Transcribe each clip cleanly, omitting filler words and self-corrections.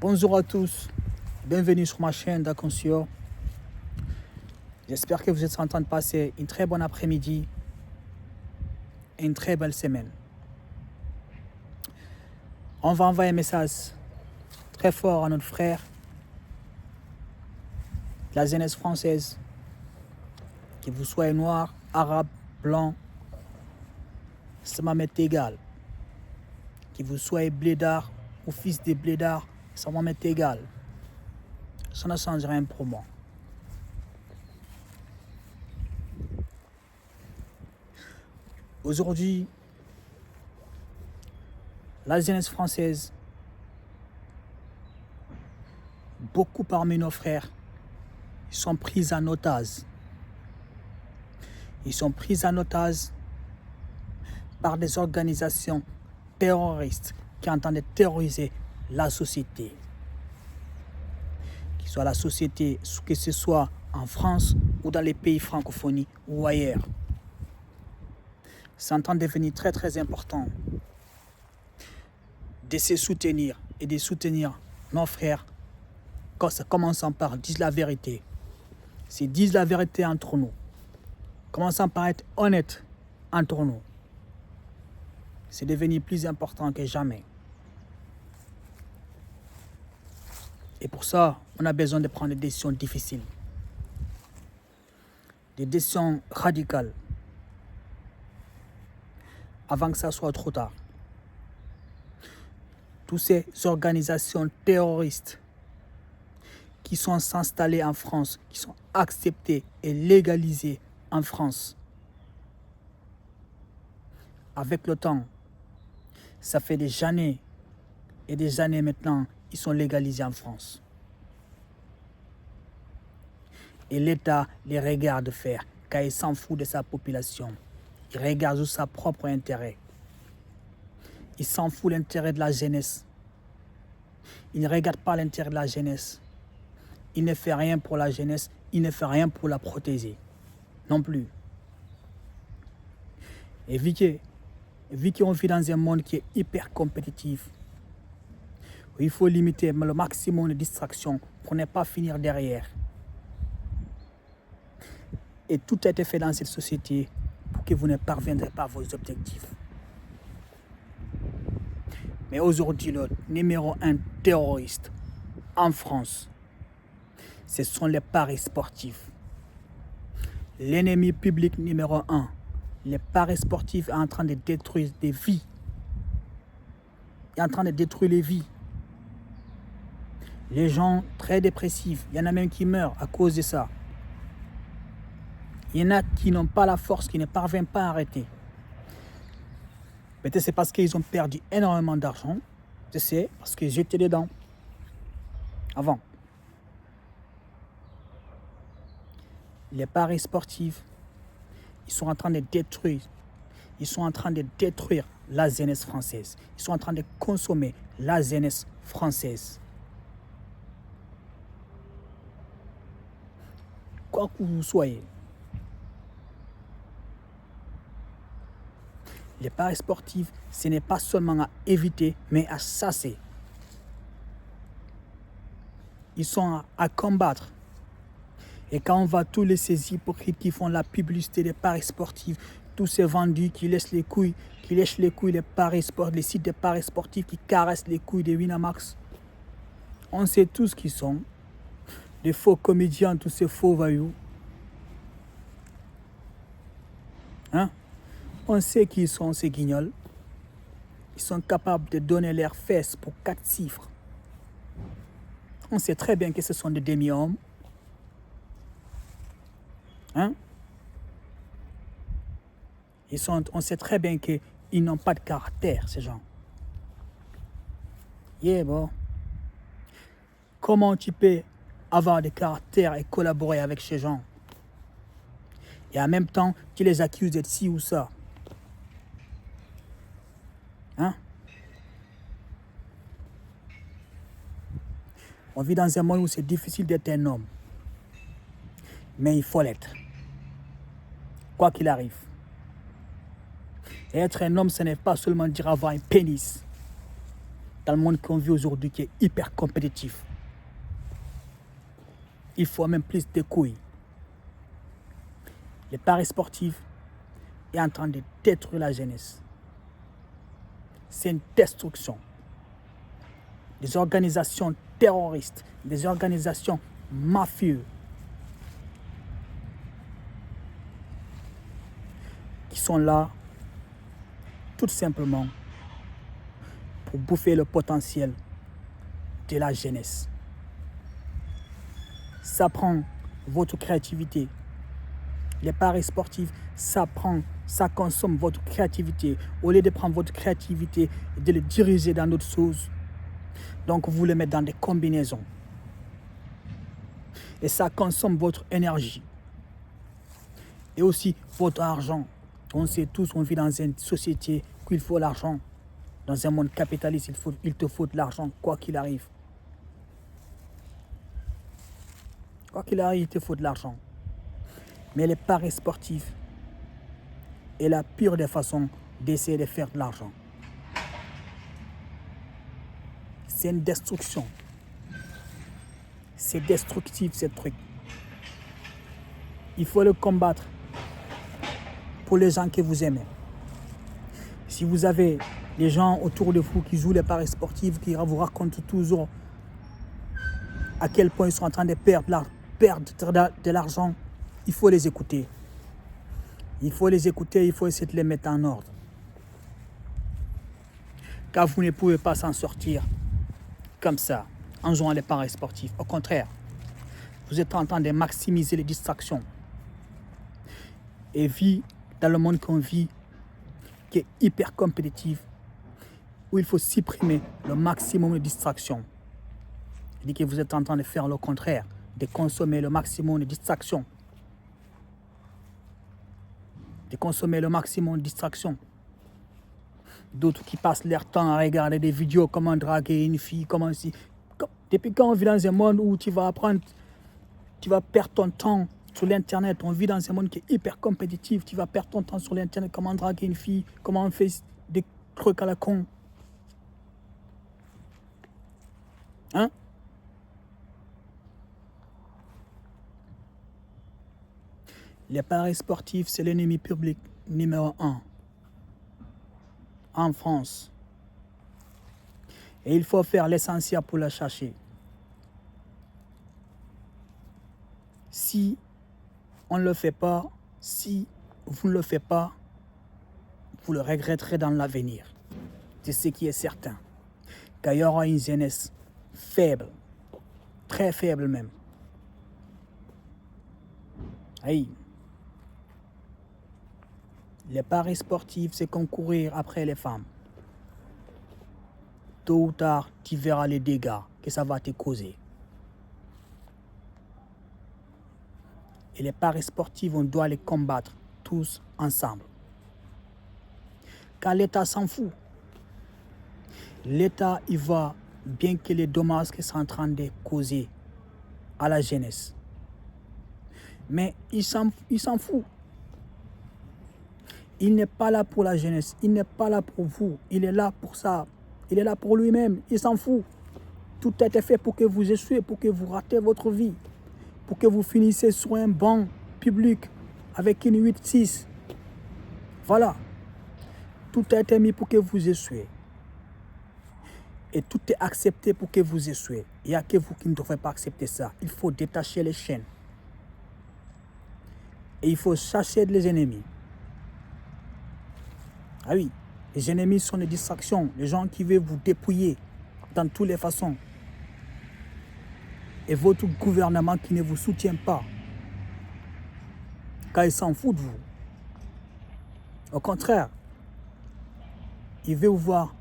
Bonjour à tous, bienvenue sur ma chaîne d'Aconsio. J'espère que vous êtes en train de passer une très bonne après-midi et une très belle semaine. On va envoyer un message très fort à notre frère, la jeunesse française, que vous soyez noir, arabe, blanc, ça m'est égal. Que vous soyez blédard ou fils de blédard, ça m'est égal. Ça ne change rien pour moi. Aujourd'hui, la jeunesse française, beaucoup parmi nos frères, ils sont pris en otage. Ils sont pris en otage par des organisations terroristes qui entendent terroriser la société. Que ce soit en France ou dans les pays francophones ou ailleurs. C'est en train de devenir très très important de se soutenir et de soutenir nos frères quand ça commence par dire la vérité. C'est dire la vérité entre nous. Commençons par être honnête entre nous. C'est devenu plus important que jamais. Et pour ça, on a besoin de prendre des décisions difficiles. Des décisions radicales. Avant que ça soit trop tard. Toutes ces organisations terroristes qui sont installées en France, qui sont acceptées et légalisées en France. Avec le temps, ça fait des années et des années maintenant, ils sont légalisés en France. Et l'État les regarde faire, car il s'en fout de sa population. Il regarde juste sa propre intérêt. Il s'en fout de l'intérêt de la jeunesse. Il ne regarde pas l'intérêt de la jeunesse. Il ne fait rien pour la jeunesse. Il ne fait rien pour la protéger. Non plus. Et vu qu'on vit dans un monde qui est hyper compétitif, où il faut limiter le maximum de distractions pour ne pas finir derrière. Et tout a été fait dans cette société pour que vous ne parviendrez pas à vos objectifs. Mais aujourd'hui, le numéro 1 terroriste en France, ce sont les paris sportifs. L'ennemi public numéro 1, les paris sportifs, est en train de détruire des vies. Il est en train de détruire les vies. Les gens très dépressifs, il y en a même qui meurent à cause de ça. Il y en a qui n'ont pas la force, qui ne parviennent pas à arrêter. Peut-être c'est parce qu'ils ont perdu énormément d'argent. Je sais, parce que j'étais dedans avant. Les paris sportifs, ils sont en train de détruire. Ils sont en train de détruire la jeunesse française. Ils sont en train de consommer la jeunesse française. Quoi que vous soyez, les paris sportifs, ce n'est pas seulement à éviter, mais à chasser. Ils sont à combattre. Et quand on voit tous les hypocrites qui font la publicité des paris sportifs, tous ces vendus qui lèchent les couilles les paris sportifs, les sites de paris sportifs qui caressent les couilles des Winamax, on sait tous qui sont. Des faux comédiens, tous ces faux voyous. Hein? On sait qui sont ces guignols. Ils sont capables de donner leurs fesses pour 4 chiffres. On sait très bien que ce sont des demi-hommes. Hein? On sait très bien qu'ils n'ont pas de caractère, ces gens. Bon. Comment tu peux avoir des caractères et collaborer avec ces gens? Et en même temps, tu les accuses d'être ci ou ça. Hein? On vit dans un monde où c'est difficile d'être un homme. Mais il faut l'être. Quoi qu'il arrive. Et être un homme, ce n'est pas seulement dire avoir un pénis. dans le monde qu'on vit aujourd'hui qui est hyper compétitif. Il faut même plus de couilles. Les paris sportifs est en train de détruire la jeunesse. C'est une destruction. Des organisations terroristes, des organisations mafieuses qui sont là tout simplement pour bouffer le potentiel de la jeunesse. Ça prend votre créativité. Les paris sportifs, ça consomme votre créativité. Au lieu de prendre votre créativité et de le diriger dans d'autres choses, donc vous le mettez dans des combinaisons. Et ça consomme votre énergie. Et aussi votre argent. On sait tous, on vit dans une société qu'il faut l'argent. Dans un monde capitaliste, il te faut de l'argent, quoi qu'il arrive. Quoi qu'il arrive, il te faut de l'argent. Mais les paris sportifs est la pire des façons d'essayer de faire de l'argent. C'est une destruction. C'est destructif, ce truc. Il faut le combattre pour les gens que vous aimez. Si vous avez des gens autour de vous qui jouent les paris sportifs, qui vous racontent toujours à quel point ils sont en train de perdre de l'argent, il faut les écouter. Il faut les écouter, il faut essayer de les mettre en ordre. Car vous ne pouvez pas s'en sortir comme ça, en jouant les paris sportifs. Au contraire, vous êtes en train de maximiser les distractions. Et vivre dans le monde qu'on vit, qui est hyper compétitif, où il faut supprimer le maximum de distractions. Je dis que vous êtes en train de faire le contraire, de consommer le maximum de distractions. De consommer le maximum de distractions. D'autres qui passent leur temps à regarder des vidéos, comment draguer une fille, comment si. Depuis quand on vit dans un monde où tu vas apprendre, tu vas perdre ton temps sur l'internet. On vit dans un monde qui est hyper compétitif. Tu vas perdre ton temps sur l'internet, comment draguer une fille, comment on fait des trucs à la con. Hein? Les paris sportifs, c'est l'ennemi public numéro 1 en France. Et il faut faire l'essentiel pour le chercher. Si on ne le fait pas, si vous ne le faites pas, vous le regretterez dans l'avenir. C'est ce qui est certain. Car il y aura une jeunesse faible, très faible même. Aïe. Les paris sportifs, c'est concourir après les femmes. Tôt ou tard, tu verras les dégâts que ça va te causer. Et les paris sportifs, on doit les combattre tous ensemble. Car l'État s'en fout. L'État, il voit bien que les dommages qu'ils sont en train de causer à la jeunesse. Mais il s'en fout. Il n'est pas là pour la jeunesse, il n'est pas là pour vous, il est là pour ça. Il est là pour lui-même, il s'en fout. Tout a été fait pour que vous échouez, pour que vous ratez votre vie, pour que vous finissez sur un banc public avec une 8-6. Voilà. Tout a été mis pour que vous échouez. Et tout est accepté pour que vous échouez. Il n'y a que vous qui ne devrez pas accepter ça. Il faut détacher les chaînes. Et il faut chasser les ennemis. Ah oui, les ennemis sont des distractions, les gens qui veulent vous dépouiller dans toutes les façons. Et votre gouvernement qui ne vous soutient pas, car il s'en fout de vous. Au contraire, il veut vous voir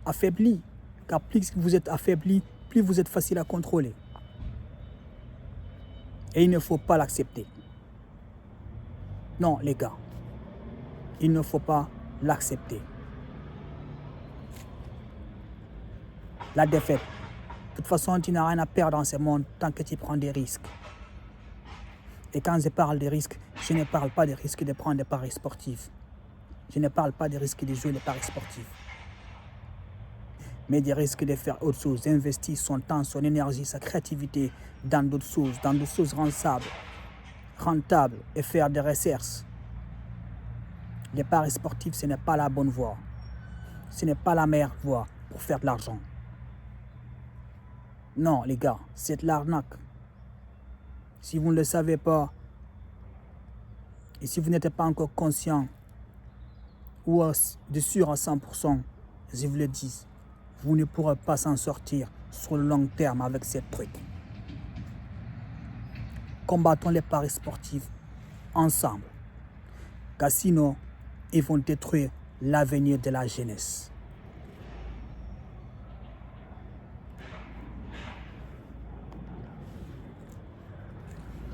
affaibli, car plus vous êtes affaibli, plus vous êtes facile à contrôler. Et il ne faut pas l'accepter. Non, les gars, il ne faut pas l'accepter. La défaite. De toute façon, tu n'as rien à perdre dans ce monde tant que tu prends des risques. Et quand je parle des risques, je ne parle pas des risques de prendre des paris sportifs. Je ne parle pas des risques de jouer les paris sportifs. mais il risque de faire autre chose, investir son temps, son énergie, sa créativité dans d'autres choses rentables et faire des recherches. Les paris sportifs, ce n'est pas la bonne voie. Ce n'est pas la meilleure voie pour faire de l'argent. Non, les gars, c'est de l'arnaque. Si vous ne le savez pas, et si vous n'êtes pas encore conscient ou de sûr à 100%, je vous le dis, vous ne pourrez pas s'en sortir sur le long terme avec ces trucs. Combattons les paris sportifs ensemble, car sinon, ils vont détruire l'avenir de la jeunesse.